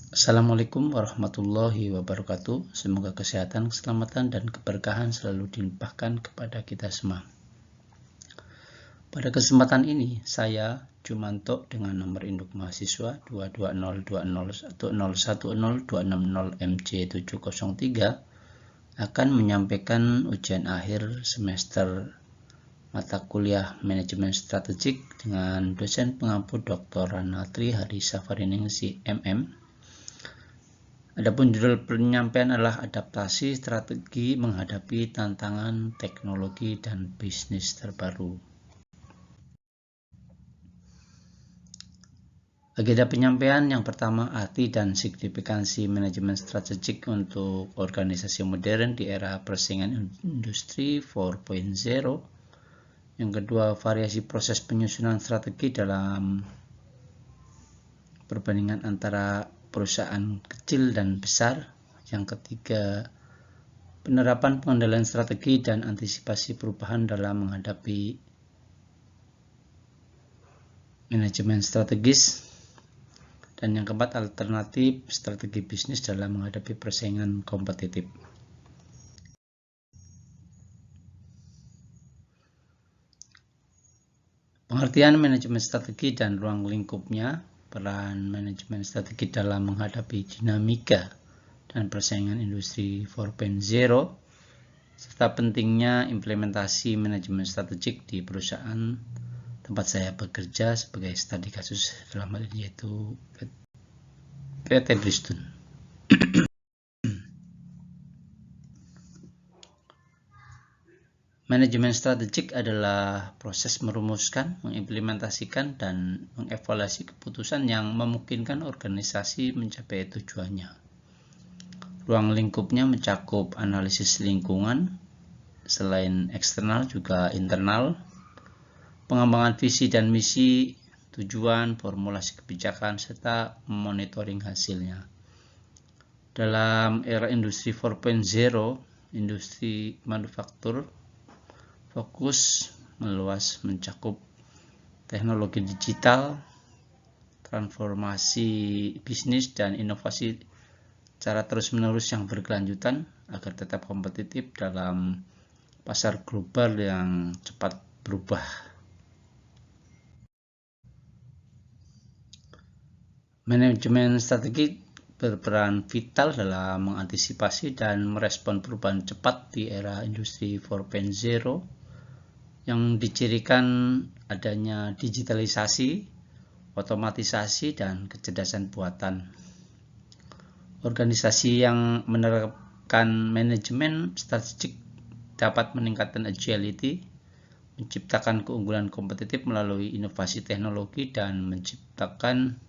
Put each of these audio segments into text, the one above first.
Assalamualaikum warahmatullahi wabarakatuh. Semoga kesehatan, keselamatan, dan keberkahan selalu dilimpahkan kepada kita semua. Pada kesempatan ini, saya Jumanto dengan nomor induk mahasiswa 2202010102600MC703 akan menyampaikan ujian akhir semester mata kuliah Manajemen Strategik dengan dosen pengampu Dr. Ranatri Hari Safariningsi MM. Adapun judul penyampaian adalah adaptasi strategi menghadapi tantangan teknologi dan bisnis terbaru. Agenda penyampaian yang pertama, arti dan signifikansi manajemen strategik untuk organisasi modern di era persaingan industri 4.0. Yang kedua, variasi proses penyusunan strategi dalam perbandingan antara perusahaan kecil dan besar. Yang ketiga, penerapan pengendalian strategi dan antisipasi perubahan dalam menghadapi manajemen strategis. Dan yang keempat, alternatif strategi bisnis dalam menghadapi persaingan kompetitif. Pengertian manajemen strategi dan ruang lingkupnya, peran manajemen strategi dalam menghadapi dinamika dan persaingan industri 4.0, serta pentingnya implementasi manajemen strategik di perusahaan tempat saya bekerja sebagai studi kasus dalam hal ini yaitu PT Bristol. Manajemen strategik adalah proses merumuskan, mengimplementasikan, dan mengevaluasi keputusan yang memungkinkan organisasi mencapai tujuannya. Ruang lingkupnya mencakup analisis lingkungan, selain eksternal juga internal, pengembangan visi dan misi, tujuan, formulasi kebijakan, serta monitoring hasilnya. Dalam era industri 4.0, industri manufaktur fokus meluas mencakup teknologi digital, transformasi bisnis, dan inovasi secara terus-menerus yang berkelanjutan agar tetap kompetitif dalam pasar global yang cepat berubah. Manajemen strategi berperan vital dalam mengantisipasi dan merespon perubahan cepat di era industri 4.0 yang dicirikan adanya digitalisasi, otomatisasi, dan kecerdasan buatan. Organisasi yang menerapkan manajemen strategik dapat meningkatkan agility, menciptakan keunggulan kompetitif melalui inovasi teknologi, dan menciptakan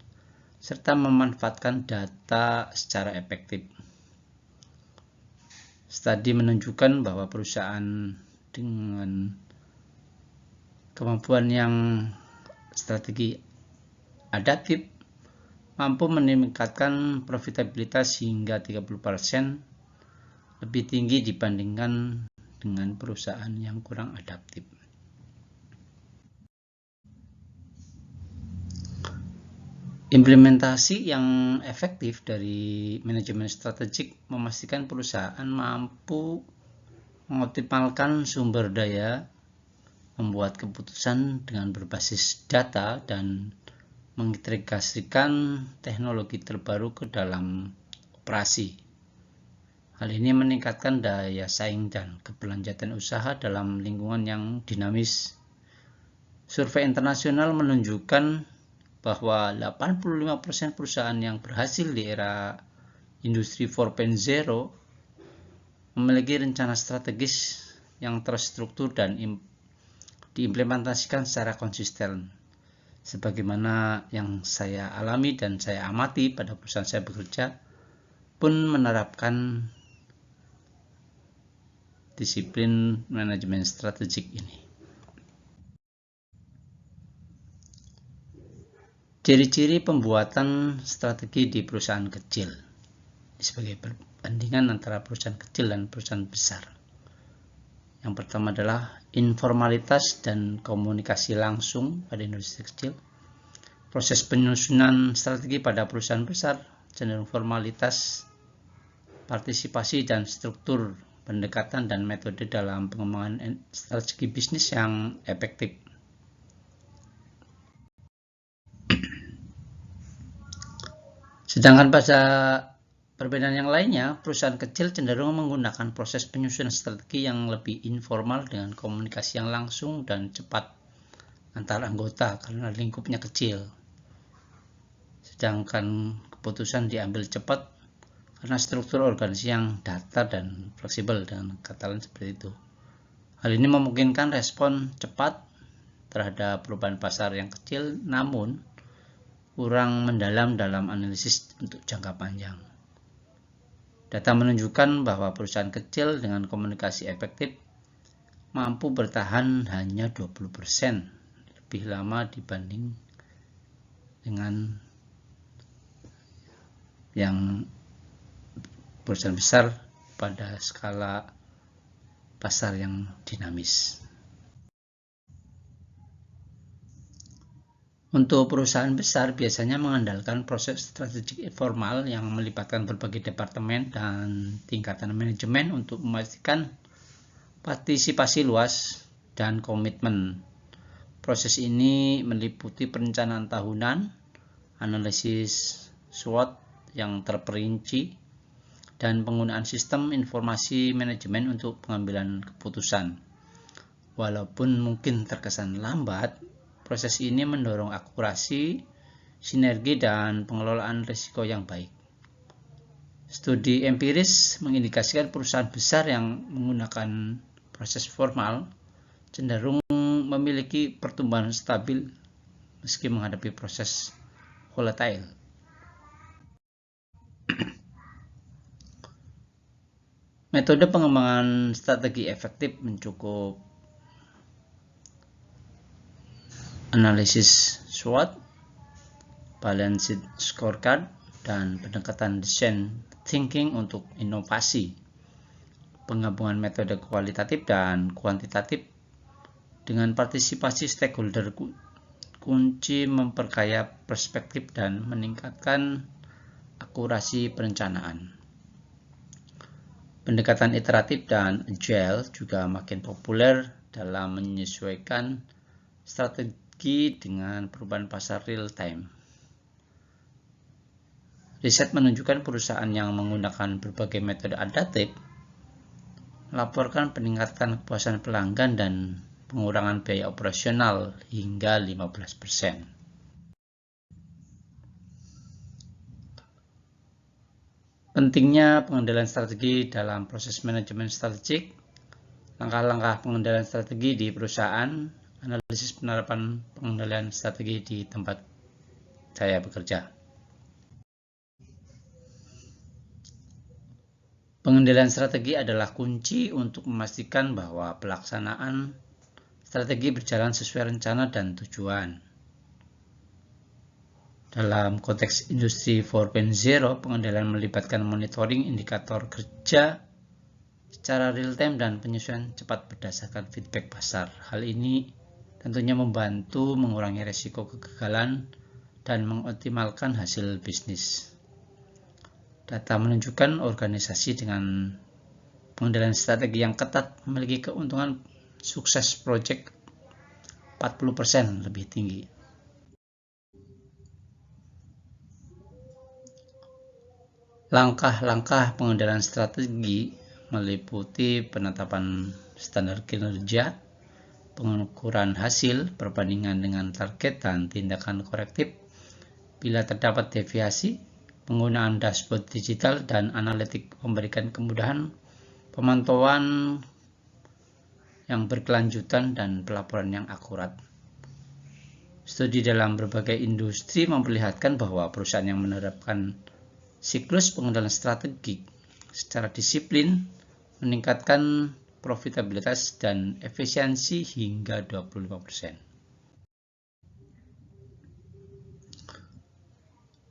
serta memanfaatkan data secara efektif. Studi menunjukkan bahwa perusahaan dengan kemampuan yang strategi adaptif mampu meningkatkan profitabilitas hingga 30% lebih tinggi dibandingkan dengan perusahaan yang kurang adaptif. Implementasi yang efektif dari manajemen strategik memastikan perusahaan mampu mengoptimalkan sumber daya, membuat keputusan dengan berbasis data, dan mengintegrasikan teknologi terbaru ke dalam operasi. Hal ini meningkatkan daya saing dan keberlanjutan usaha dalam lingkungan yang dinamis. Survei internasional menunjukkan bahwa 85% perusahaan yang berhasil di era industri 4.0 memiliki rencana strategis yang terstruktur dan diimplementasikan secara konsisten. Sebagaimana yang saya alami dan saya amati pada perusahaan saya bekerja pun menerapkan disiplin manajemen strategik ini. Ciri-ciri pembuatan strategi di perusahaan kecil sebagai perbandingan antara perusahaan kecil dan perusahaan besar. Yang pertama adalah informalitas dan komunikasi langsung pada industri kecil. Proses penyusunan strategi pada perusahaan besar cenderung formalitas, partisipasi, dan struktur pendekatan dan metode dalam pengembangan strategi bisnis yang efektif. Sedangkan pada perbedaan yang lainnya, perusahaan kecil cenderung menggunakan proses penyusunan strategi yang lebih informal dengan komunikasi yang langsung dan cepat antar anggota karena lingkupnya kecil. Sedangkan keputusan diambil cepat karena struktur organisasi yang datar dan fleksibel, dengan kata lain seperti itu. Hal ini memungkinkan respon cepat terhadap perubahan pasar yang kecil, namun kurang mendalam dalam analisis untuk jangka panjang. Data menunjukkan bahwa perusahaan kecil dengan komunikasi efektif mampu bertahan hanya 20% lebih lama dibanding dengan yang perusahaan besar pada skala pasar yang dinamis. Untuk perusahaan besar biasanya mengandalkan proses strategik informal yang melibatkan berbagai departemen dan tingkatan manajemen untuk memastikan partisipasi luas dan komitmen. Proses ini meliputi perencanaan tahunan, analisis SWOT yang terperinci, dan penggunaan sistem informasi manajemen untuk pengambilan keputusan. Walaupun mungkin terkesan lambat, proses ini mendorong akurasi, sinergi, dan pengelolaan risiko yang baik. Studi empiris mengindikasikan perusahaan besar yang menggunakan proses formal cenderung memiliki pertumbuhan stabil meski menghadapi proses volatile. Metode pengembangan strategi efektif mencakup analisis SWOT, balanced scorecard, dan pendekatan design thinking untuk inovasi. Penggabungan metode kualitatif dan kuantitatif dengan partisipasi stakeholder kunci memperkaya perspektif dan meningkatkan akurasi perencanaan. Pendekatan iteratif dan agile juga makin populer dalam menyesuaikan strategi dengan perubahan pasar real time. Riset menunjukkan perusahaan yang menggunakan berbagai metode adaptif melaporkan peningkatan kepuasan pelanggan dan pengurangan biaya operasional hingga 15%. Pentingnya pengendalian strategi dalam proses manajemen strategik, langkah-langkah pengendalian strategi di perusahaan, analisis penerapan pengendalian strategi di tempat saya bekerja. Pengendalian strategi adalah kunci untuk memastikan bahwa pelaksanaan strategi berjalan sesuai rencana dan tujuan. Dalam konteks industri 4.0, pengendalian melibatkan monitoring indikator kerja secara real-time dan penyesuaian cepat berdasarkan feedback pasar. Hal ini tentunya membantu mengurangi risiko kegagalan dan mengoptimalkan hasil bisnis. Data menunjukkan organisasi dengan pengendalian strategi yang ketat memiliki keuntungan sukses proyek 40% lebih tinggi. Langkah-langkah pengendalian strategi meliputi penetapan standar kinerja, pengukuran hasil, perbandingan dengan target, dan tindakan korektif bila terdapat deviasi. Penggunaan dashboard digital dan analitik memberikan kemudahan pemantauan yang berkelanjutan dan pelaporan yang akurat. Studi dalam berbagai industri memperlihatkan bahwa perusahaan yang menerapkan siklus pengendalian strategik secara disiplin meningkatkan profitabilitas dan efisiensi hingga 25%.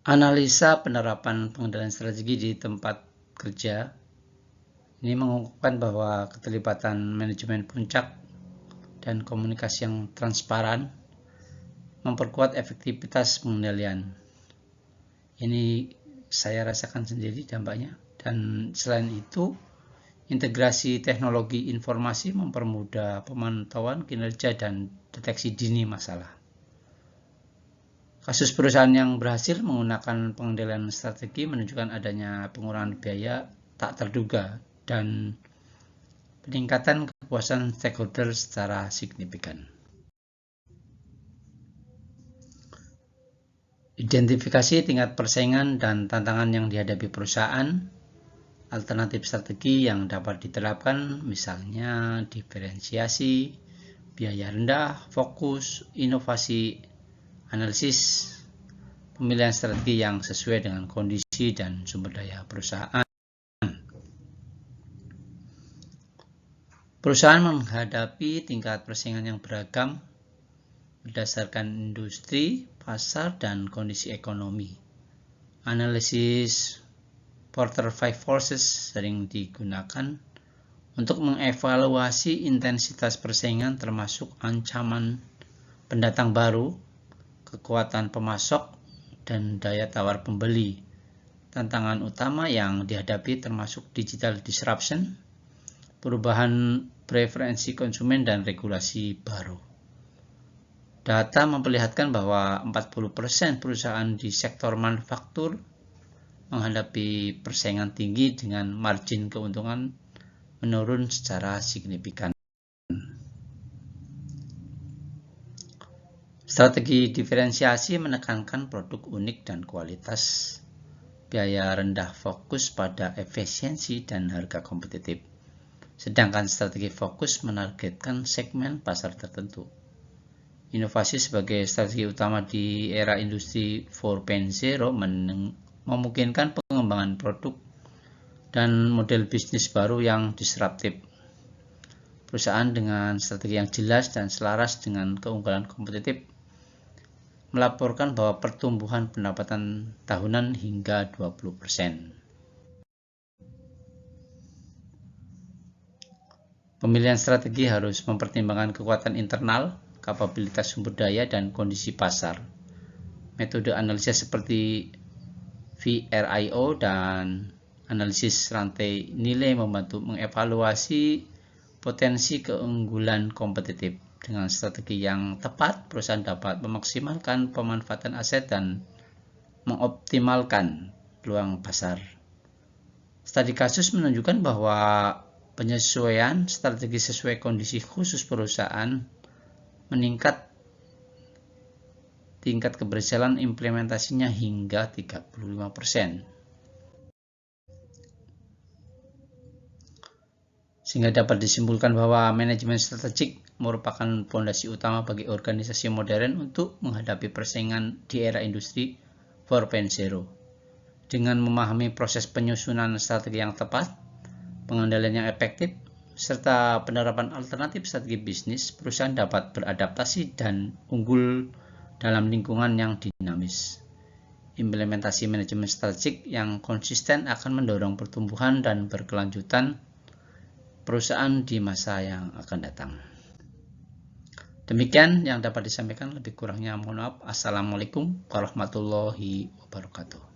Analisa penerapan pengendalian strategi di tempat kerja ini mengungkapkan bahwa keterlibatan manajemen puncak dan komunikasi yang transparan memperkuat efektivitas pengendalian. Ini saya rasakan sendiri dampaknya. Dan selain itu, integrasi teknologi informasi mempermudah pemantauan kinerja dan deteksi dini masalah. Kasus perusahaan yang berhasil menggunakan pengendalian strategi menunjukkan adanya pengurangan biaya tak terduga dan peningkatan kepuasan stakeholder secara signifikan. Identifikasi tingkat persaingan dan tantangan yang dihadapi perusahaan. Alternatif strategi yang dapat diterapkan misalnya diferensiasi, biaya rendah, fokus, inovasi, analisis, pemilihan strategi yang sesuai dengan kondisi dan sumber daya perusahaan. Perusahaan menghadapi tingkat persaingan yang beragam berdasarkan industri, pasar, dan kondisi ekonomi. Analisis Porter 5 Forces sering digunakan untuk mengevaluasi intensitas persaingan termasuk ancaman pendatang baru, kekuatan pemasok, dan daya tawar pembeli. Tantangan utama yang dihadapi termasuk digital disruption, perubahan preferensi konsumen, dan regulasi baru. Data memperlihatkan bahwa 40% perusahaan di sektor manufaktur menghadapi persaingan tinggi dengan margin keuntungan menurun secara signifikan. Strategi diferensiasi menekankan produk unik dan kualitas, biaya rendah fokus pada efisiensi dan harga kompetitif. Sedangkan strategi fokus menargetkan segmen pasar tertentu. Inovasi sebagai strategi utama di era industri 4.0 memungkinkan pengembangan produk dan model bisnis baru yang disruptif. Perusahaan dengan strategi yang jelas dan selaras dengan keunggulan kompetitif melaporkan bahwa pertumbuhan pendapatan tahunan hingga 20%. Pemilihan strategi harus mempertimbangkan kekuatan internal, kapabilitas sumber daya, dan kondisi pasar. Metode analisis seperti VRIO dan analisis rantai nilai membantu mengevaluasi potensi keunggulan kompetitif. Dengan strategi yang tepat, perusahaan dapat memaksimalkan pemanfaatan aset dan mengoptimalkan peluang pasar. Studi kasus menunjukkan bahwa penyesuaian strategi sesuai kondisi khusus perusahaan meningkat tingkat keberhasilan implementasinya hingga 35%. Sehingga dapat disimpulkan bahwa manajemen strategik merupakan fondasi utama bagi organisasi modern untuk menghadapi persaingan di era industri 4.0. Dengan memahami proses penyusunan strategi yang tepat, pengendalian yang efektif, serta penerapan alternatif strategi bisnis, perusahaan dapat beradaptasi dan unggul dalam lingkungan yang dinamis. Implementasi manajemen strategik yang konsisten akan mendorong pertumbuhan dan berkelanjutan perusahaan di masa yang akan datang. Demikian yang dapat disampaikan, lebih kurangnya mohon maaf. Assalamualaikum warahmatullahi wabarakatuh.